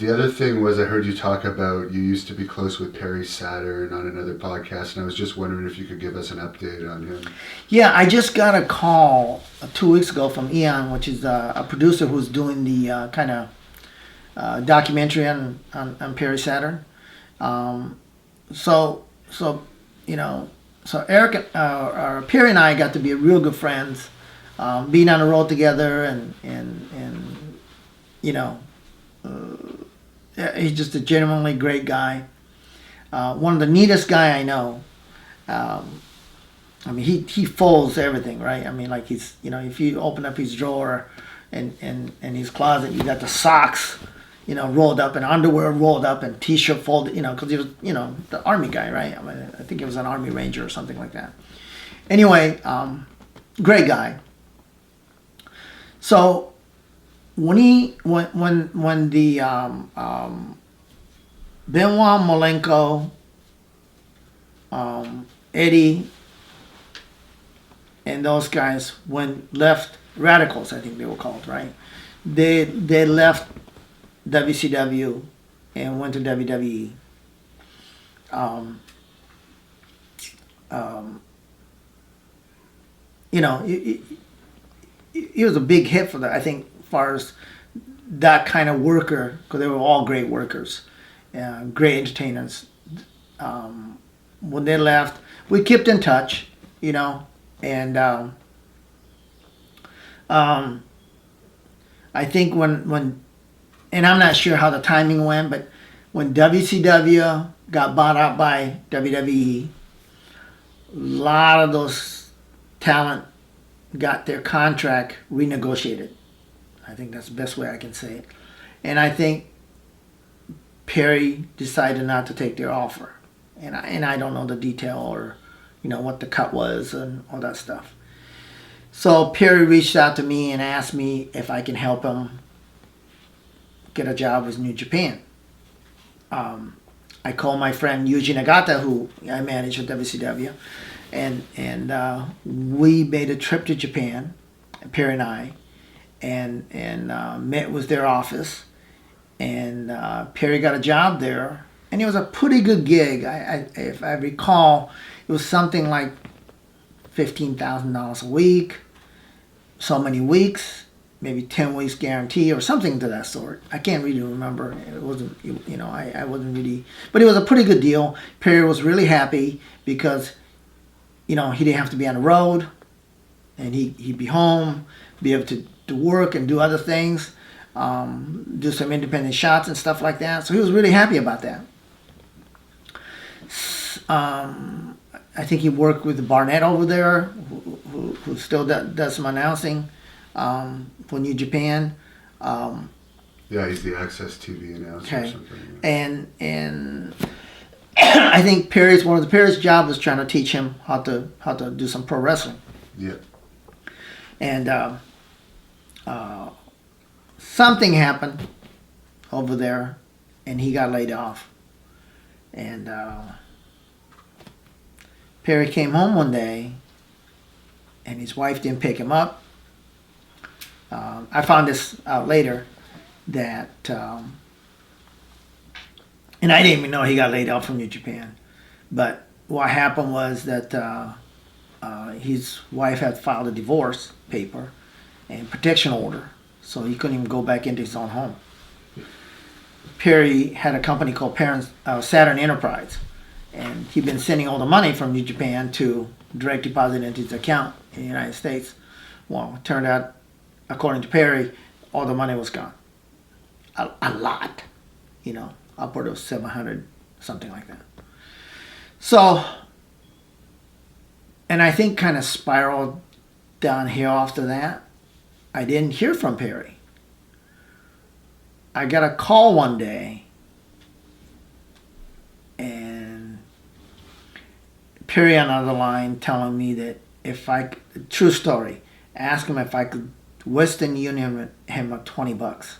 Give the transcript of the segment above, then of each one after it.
The other thing was I heard you talk about you used to be close with Perry Saturn on another podcast, and I was just wondering if you could give us an update on him. Yeah, I just got a call 2 weeks ago from Ian, which is a producer who's doing the kind of documentary on Perry Saturn. So Eric, Perry and I got to be real good friends, being on the road together, and he's just a genuinely great guy. One of the neatest guy I know. I mean, he folds everything, right? I mean, like he's, if you open up his drawer and his closet, you got the socks, rolled up, and underwear rolled up, and t-shirt folded, because he was, the army guy, right? I mean, I think he was an army ranger or something like that. Anyway, great guy. So when the Benoit Malenko, Eddie, and those guys left Radicals, I think they were called, right? They left WCW and went to WWE. It was a big hit for that, I think, as far as that kind of worker, because they were all great workers, great entertainers. When they left, we kept in touch, and I think when and I'm not sure how the timing went, but when WCW got bought out by WWE, a lot of those talent got their contract renegotiated. I think that's the best way I can say it. And I think Perry decided not to take their offer. And I don't know the detail or, what the cut was and all that stuff. So Perry reached out to me and asked me if I can help him get a job with New Japan. I called my friend Yuji Nagata, who I managed at WCW, and we made a trip to Japan, Perry and I, and met with their office, and Perry got a job there, and it was a pretty good gig. If I recall, it was something like $15,000 a week, so many weeks, maybe 10 weeks guarantee or something to that sort. I can't really remember. It wasn't, I wasn't really, but it was a pretty good deal. Perry was really happy because, he didn't have to be on the road, and he'd be home, be able to work and do other things, do some independent shots and stuff like that. So he was really happy about that. I think he worked with Barnett over there, who still does some announcing for New Japan. Yeah, he's the Access TV announcer or something. And I think one of Perry's job was trying to teach him how to do some pro wrestling. Yeah. And something happened over there, and he got laid off. And Perry came home one day, and his wife didn't pick him up. I found this out later that, and I didn't even know he got laid off from New Japan. But what happened was that his wife had filed a divorce paper and protection order, so he couldn't even go back into his own home. Perry had a company called Saturn Enterprise, and he'd been sending all the money from New Japan to direct deposit into his account in the United States. Well, it turned out, according to Perry, all the money was gone. A lot, upward of 700, something like that. So, and I think kind of spiraled downhill after that. I didn't hear from Perry. I got a call one day, and Perry on the other line telling me that true story, asked him if I could Western Union him $20.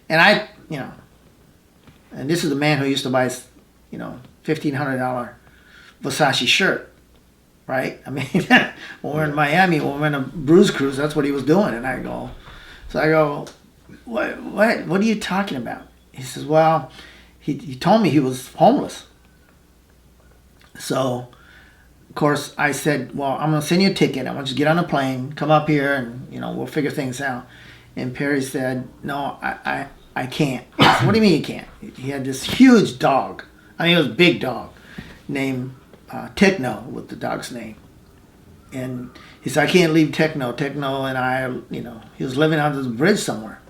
And and this is the man who used to buy, $1,500 Versace shirt, right? I mean, when we're in Miami, when we're in a Bruise Cruise, that's what he was doing. And I go, what are you talking about? he says, well, he told me he was homeless. So, of course, I said, well, I'm going to send you a ticket. I want you to get on a plane, come up here, and, we'll figure things out. And Perry said, no, I can't. I said, what do you mean you can't? He had this huge dog. I mean, it was a big dog named Techno, with the dog's name. And he said, I can't leave Techno. Techno and I, he was living under the bridge somewhere.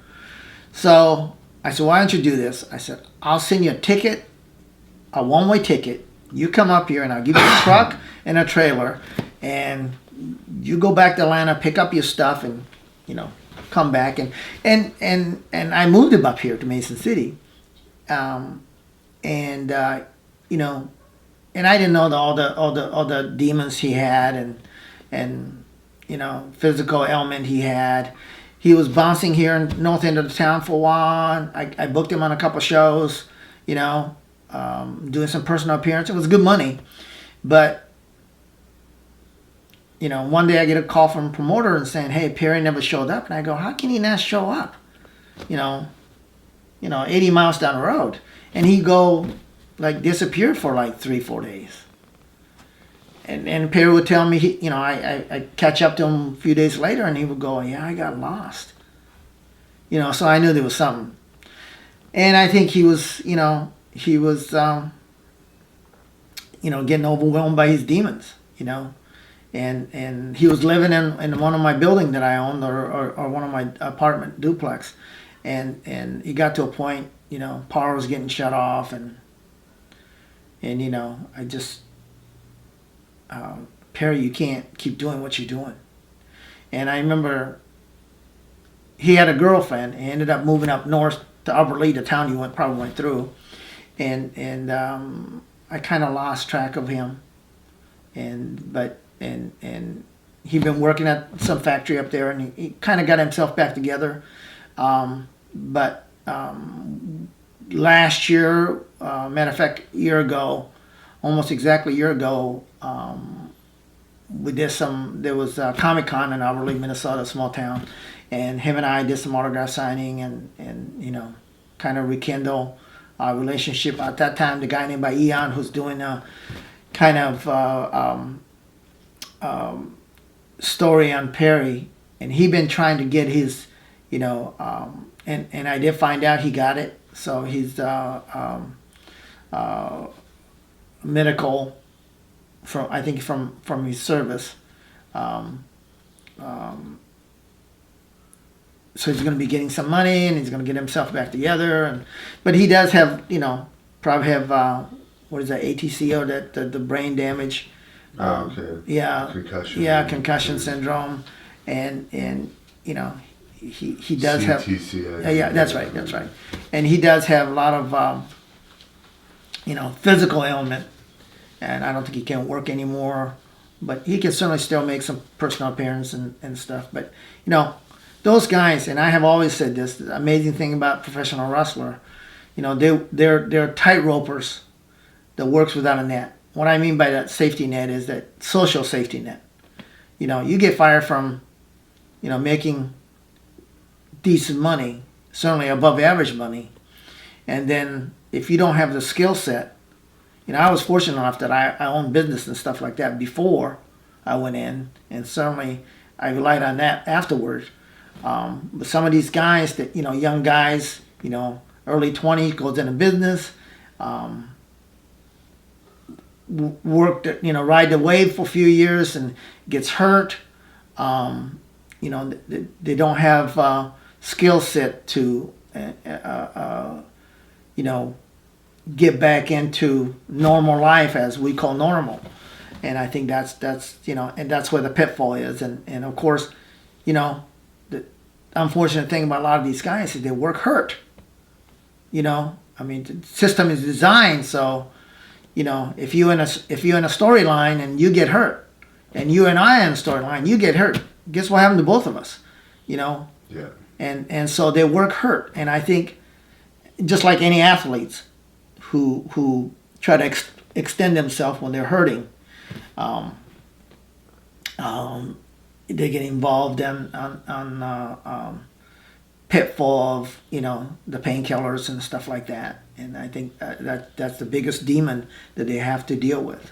So I said, why don't you do this? I said, I'll send you a ticket, a one-way ticket. You come up here and I'll give you a truck and a trailer, and you go back to Atlanta, pick up your stuff, and come back. And I moved him up here to Mason City, and I didn't know all the demons he had and physical ailment he had. He was bouncing here in north end of the town for a while. I booked him on a couple shows, doing some personal appearance. It was good money, but one day I get a call from a promoter and saying, "Hey, Perry never showed up," and I go, "How can he not show up? 80 miles down the road," and he disappeared for 3-4 days. And Perry would tell me, I catch up to him a few days later, and he would go, "Yeah, I got lost." So I knew there was something, and I think he was getting overwhelmed by his demons, and he was living in one of my building that I owned, or one of my apartment duplex, and he got to a point, power was getting shut off, and I just, Perry, you can't keep doing what you're doing. And I remember he had a girlfriend. He ended up moving up north to Upper Lee, the town you probably went through, and I kind of lost track of him, and he'd been working at some factory up there, and he kind of got himself back together, but last year, matter of fact, almost exactly a year ago, there was a Comic-Con in Upper Lee, Minnesota, a small town, and him and I did some autograph signing and kind of rekindle our relationship. At that time, the guy named by Eon, who's doing a kind of story on Perry, and he'd been trying to get his, and I did find out he got it. So he's medical from his service. So he's going to be getting some money, and he's going to get himself back together. But he does have, probably have what is that, ATC, or the brain damage. Okay. Yeah. Concussion. Yeah, concussion syndrome, and he does have. CTC. Yeah, that's right. And he does have a lot of physical ailment, and I don't think he can work anymore, but he can certainly still make some personal appearance and stuff. But those guys, and I have always said this, the amazing thing about professional wrestler, they're tightropers that works without a net. What I mean by that safety net is that social safety net. You get fired from, making decent money, certainly above average money, and then if you don't have the skill set, I was fortunate enough that I owned business and stuff like that before I went in, and certainly I relied on that afterwards. But some of these guys that, young guys, early 20s, goes into business, worked, ride the wave for a few years and gets hurt. They don't have skill set to, get back into normal life, as we call normal. And I think that's and that's where the pitfall is. And of course, the unfortunate thing about a lot of these guys is they work hurt. The system is designed so, if you're in a storyline and you get hurt, and you and I in a storyline, you get hurt. Guess what happened to both of us? Yeah. And so they work hurt, and I think just like any athletes who try to extend themselves when they're hurting, they get involved in pit full of, you know, the painkillers and stuff like that. And I think that's the biggest demon that they have to deal with.